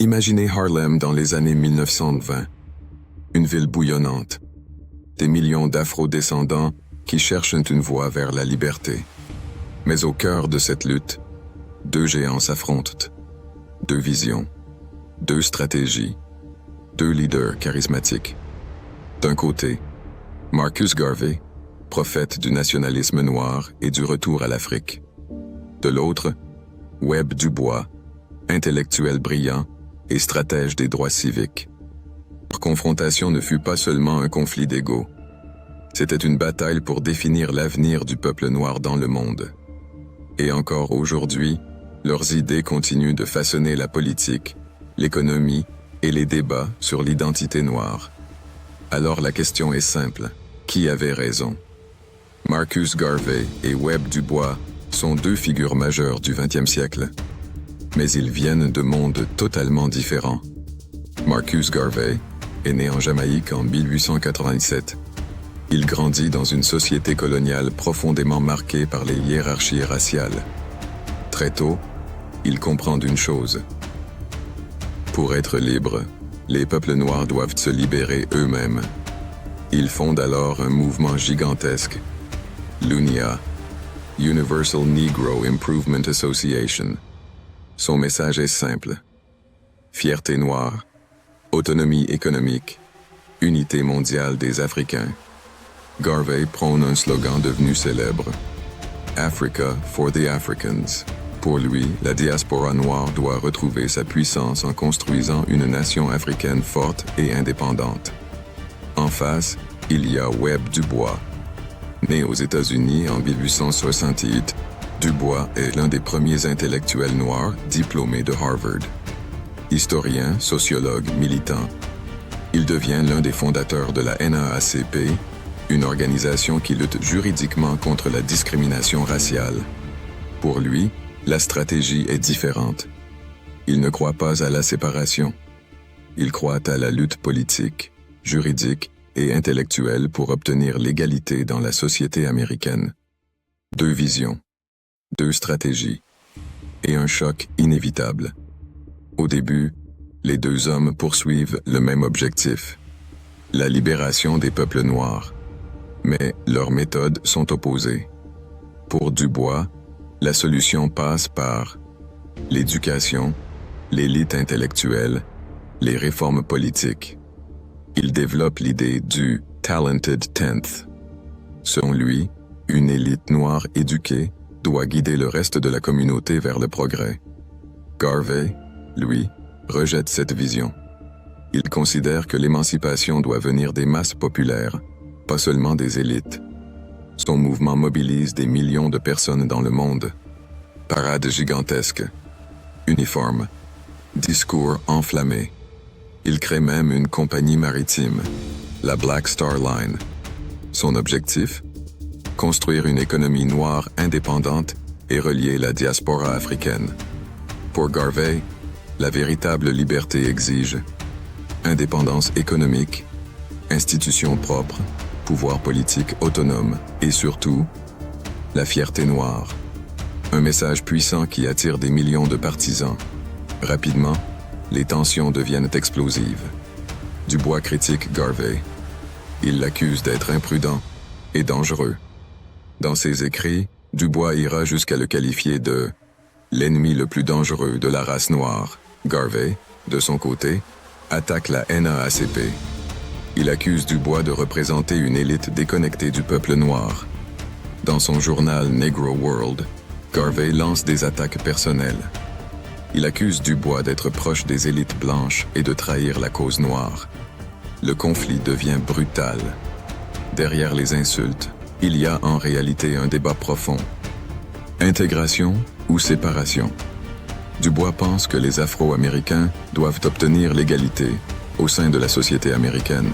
Imaginez Harlem dans les années 1920. Une ville bouillonnante. Des millions d'Afro-descendants qui cherchent une voie vers la liberté. Mais au cœur de cette lutte, deux géants s'affrontent. Deux visions, deux stratégies, deux leaders charismatiques. D'un côté, Marcus Garvey, prophète du nationalisme noir et du retour à l'Afrique. De l'autre, Webb Du Bois, intellectuel brillant et stratège des droits civiques. Leur confrontation ne fut pas seulement un conflit d'ego. C'était une bataille pour définir l'avenir du peuple noir dans le monde. Et encore aujourd'hui, leurs idées continuent de façonner la politique, l'économie et les débats sur l'identité noire. Alors la question est simple, qui avait raison? Marcus Garvey et Webb Du Bois sont deux figures majeures du XXe siècle. Mais ils viennent de mondes totalement différents. Marcus Garvey est né en Jamaïque en 1897. Il grandit dans une société coloniale profondément marquée par les hiérarchies raciales. Très tôt, il comprend une chose. Pour être libres, les peuples noirs doivent se libérer eux-mêmes. Il fonde alors un mouvement gigantesque, l'UNIA, Universal Negro Improvement Association. Son message est simple. Fierté noire, autonomie économique, unité mondiale des Africains. Garvey prône un slogan devenu célèbre. Africa for the Africans. Pour lui, la diaspora noire doit retrouver sa puissance en construisant une nation africaine forte et indépendante. En face, il y a Webb Du Bois. Né aux États-Unis en 1868, Du Bois est l'un des premiers intellectuels noirs diplômés de Harvard. Historien, sociologue, militant, il devient l'un des fondateurs de la NAACP, une organisation qui lutte juridiquement contre la discrimination raciale. Pour lui, la stratégie est différente. Il ne croit pas à la séparation. Il croit à la lutte politique, juridique et intellectuelle pour obtenir l'égalité dans la société américaine. Deux visions, deux stratégies et un choc inévitable. Au début, les deux hommes poursuivent le même objectif, la libération des peuples noirs. Mais leurs méthodes sont opposées. Pour Du Bois, la solution passe par l'éducation, l'élite intellectuelle, les réformes politiques. Il développe l'idée du Talented Tenth. Selon lui, une élite noire éduquée doit guider le reste de la communauté vers le progrès. Garvey, lui, rejette cette vision. Il considère que l'émancipation doit venir des masses populaires, pas seulement des élites. Son mouvement mobilise des millions de personnes dans le monde. Parades gigantesques, uniformes, discours enflammés. Il crée même une compagnie maritime, la Black Star Line. Son objectif? Construire une économie noire indépendante et relier la diaspora africaine. Pour Garvey, la véritable liberté exige indépendance économique, institutions propres, pouvoir politique autonome et surtout, la fierté noire. Un message puissant qui attire des millions de partisans. Rapidement, les tensions deviennent explosives. Du Bois critique Garvey. Il l'accuse d'être imprudent et dangereux. Dans ses écrits, Du Bois ira jusqu'à le qualifier de « l'ennemi le plus dangereux de la race noire ». Garvey, de son côté, attaque la NAACP. Il accuse Du Bois de représenter une élite déconnectée du peuple noir. Dans son journal Negro World, Garvey lance des attaques personnelles. Il accuse Du Bois d'être proche des élites blanches et de trahir la cause noire. Le conflit devient brutal. Derrière les insultes, il y a en réalité un débat profond. Intégration ou séparation? Du Bois pense que les Afro-Américains doivent obtenir l'égalité au sein de la société américaine.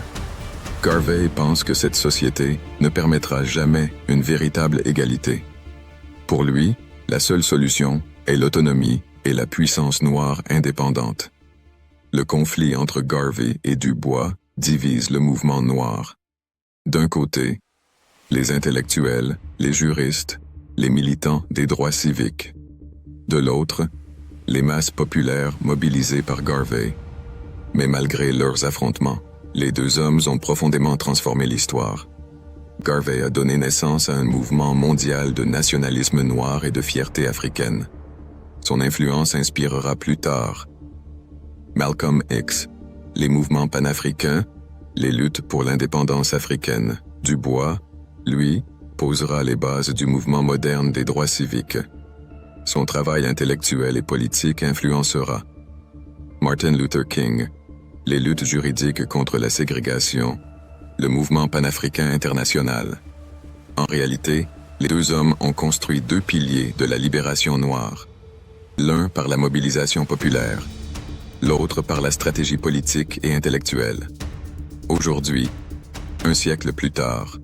Garvey pense que cette société ne permettra jamais une véritable égalité. Pour lui, la seule solution est l'autonomie et la puissance noire indépendante. Le conflit entre Garvey et Du Bois divise le mouvement noir. D'un côté, les intellectuels, les juristes, les militants des droits civiques. De l'autre, les masses populaires mobilisées par Garvey. Mais malgré leurs affrontements, les deux hommes ont profondément transformé l'histoire. Garvey a donné naissance à un mouvement mondial de nationalisme noir et de fierté africaine. Son influence inspirera plus tard Malcolm X, les mouvements panafricains, les luttes pour l'indépendance africaine. Du Bois, lui, posera les bases du mouvement moderne des droits civiques. Son travail intellectuel et politique influencera Martin Luther King, les luttes juridiques contre la ségrégation, le mouvement panafricain international. En réalité, les deux hommes ont construit deux piliers de la libération noire. L'un par la mobilisation populaire, l'autre par la stratégie politique et intellectuelle. Aujourd'hui, un siècle plus tard,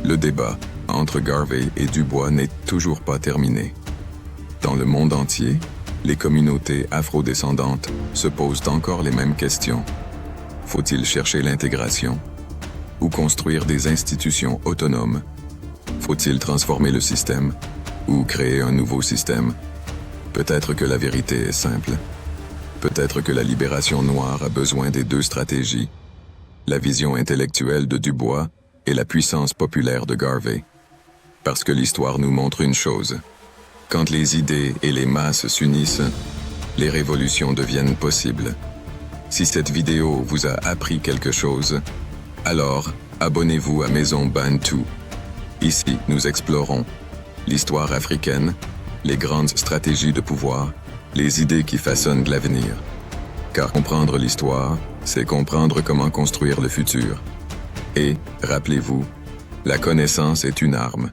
le débat entre Garvey et Du Bois n'est toujours pas terminé. Dans le monde entier, les communautés afrodescendantes se posent encore les mêmes questions. Faut-il chercher l'intégration? Ou construire des institutions autonomes? Faut-il transformer le système? Ou créer un nouveau système? Peut-être que la vérité est simple. Peut-être que la libération noire a besoin des deux stratégies, la vision intellectuelle de Du Bois et la puissance populaire de Garvey. Parce que l'histoire nous montre une chose. Quand les idées et les masses s'unissent, les révolutions deviennent possibles. Si cette vidéo vous a appris quelque chose, alors abonnez-vous à Maison Bantu. Ici, nous explorons l'histoire africaine, les grandes stratégies de pouvoir, les idées qui façonnent l'avenir. Car comprendre l'histoire, c'est comprendre comment construire le futur. Et, rappelez-vous, la connaissance est une arme.